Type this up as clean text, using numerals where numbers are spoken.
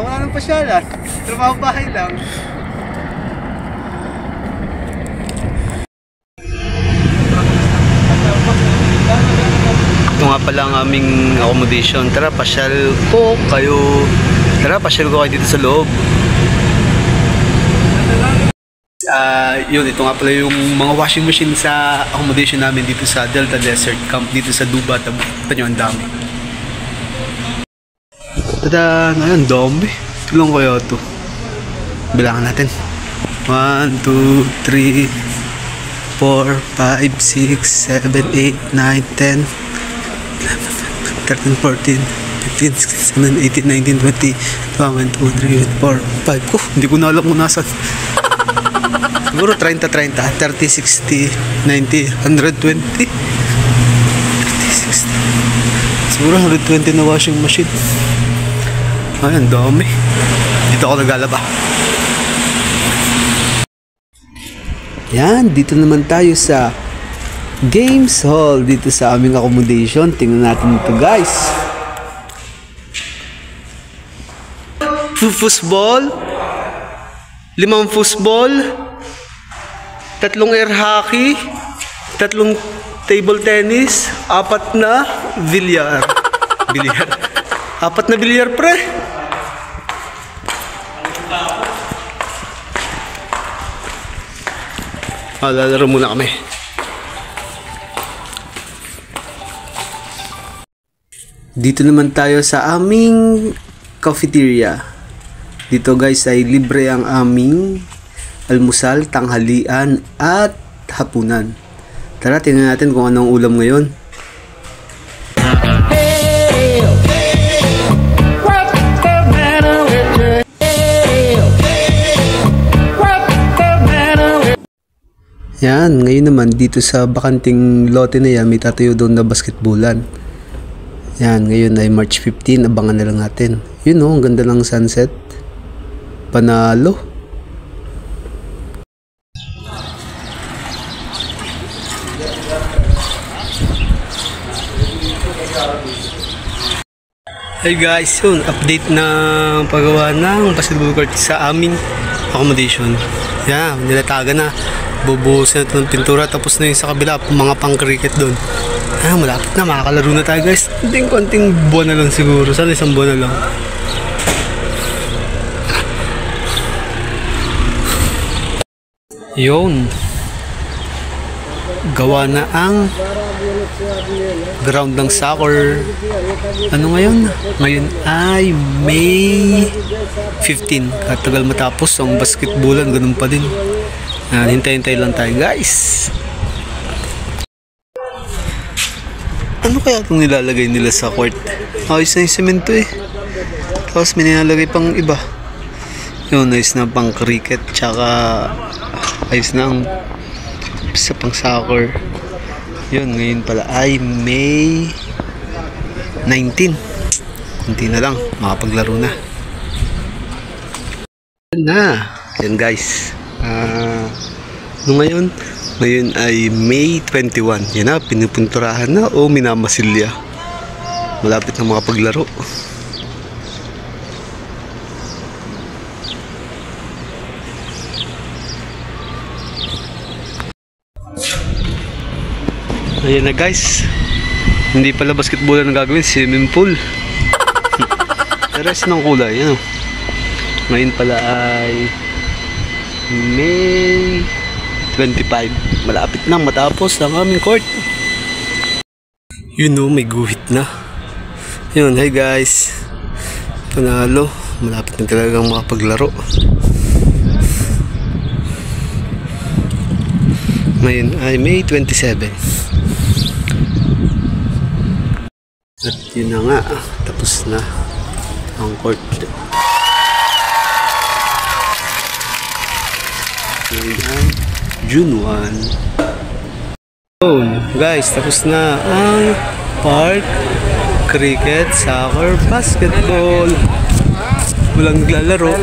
wala nang pasyalan. Trabaho bahay lang. Ito nga pala ang aming accommodation. Tara, pasyal ko kayo. Tara, pasyal ko kayo dito sa loob. Yun, ito nga pala yung mga washing machine sa accommodation namin dito sa Delta Desert Camp, dito sa Duba. Ito nyo, ang dami. Tada, ngayon, dami. Tulong kayo ito. Bilangan natin. 1, 2, 3, 4, 5, 6, 7, 8, 9, 10, 13, 14, 15, 16, 17, 18, 19, 20, 21, 22, 23, 24, 5. Hindi ko na alam kung nasan. Siguro 30, 30, 30, 60, 90, 120. 30, 60. Siguro 120 na washing machine. Ayan, dami. Dito ako naglalaba. Yan, dito naman tayo sa Games Hall dito sa aming accommodation. Tingnan natin ito, guys. Foosball, 5 foosball, 3 air hockey, 3 table tennis, 4 na bilyar. 4 na bilyar, pre. Lalaro muna kami. Dito naman tayo sa aming cafeteria. Dito, guys, ay libre ang aming almusal, tanghalian at hapunan. Tara, tingnan natin kung anong ulam ngayon. Yan, ngayon naman dito sa bakanting lote na yan, may tatayo doon na basketballan. Yan, ngayon ay March 15, abangan na lang natin. Yun, ang ganda ng sunset. Panalo. Hey guys, yun, update na paggawa ng basketball court sa aming accommodation. Yan, nilatagan na. Bubuhos na ito ng pintura, tapos na yung sa kabila, mga pang cricket doon. Malapit na, makakalaro na tayo, guys. Konting buwan na lang siguro. Sana isang buwan na lang. Yun. Gawa na ang ground ng soccer. Ano ngayon? Ngayon ay May 15. Katagal matapos ang basketballan, ganun pa din. Hintay-hintay lang tayo, guys. Ano kaya itong nilalagay nila sa court? Ayos na yung semento eh. Tapos may nilalagay pang iba. Yun, ayos na pang cricket. Tsaka ayos na ang isa pang soccer. Yun, ngayon pala ay May 19. Kunti na lang, makapaglaro na. Yan na. Yan, guys. Ngayon ay May 21. Yan na, pinupunturahan na o minamasilya. Malapit na makapaglaro. Ayan na, guys. Hindi pala basketball ang gagawin, swimming pool. Rest ng kulay, yan. Ngayon pala ay May 25. Malapit na matapos ang aming court. Yun, may guhit na. Yun, hi guys. Panalo. Malapit na talagang makapaglaro. Ngayon ay May 27. At yun na nga, tapos na ang court. Ngayon ay June 1. So guys, tapos na ang park, cricket, soccer, basketball. Walang naglalaro.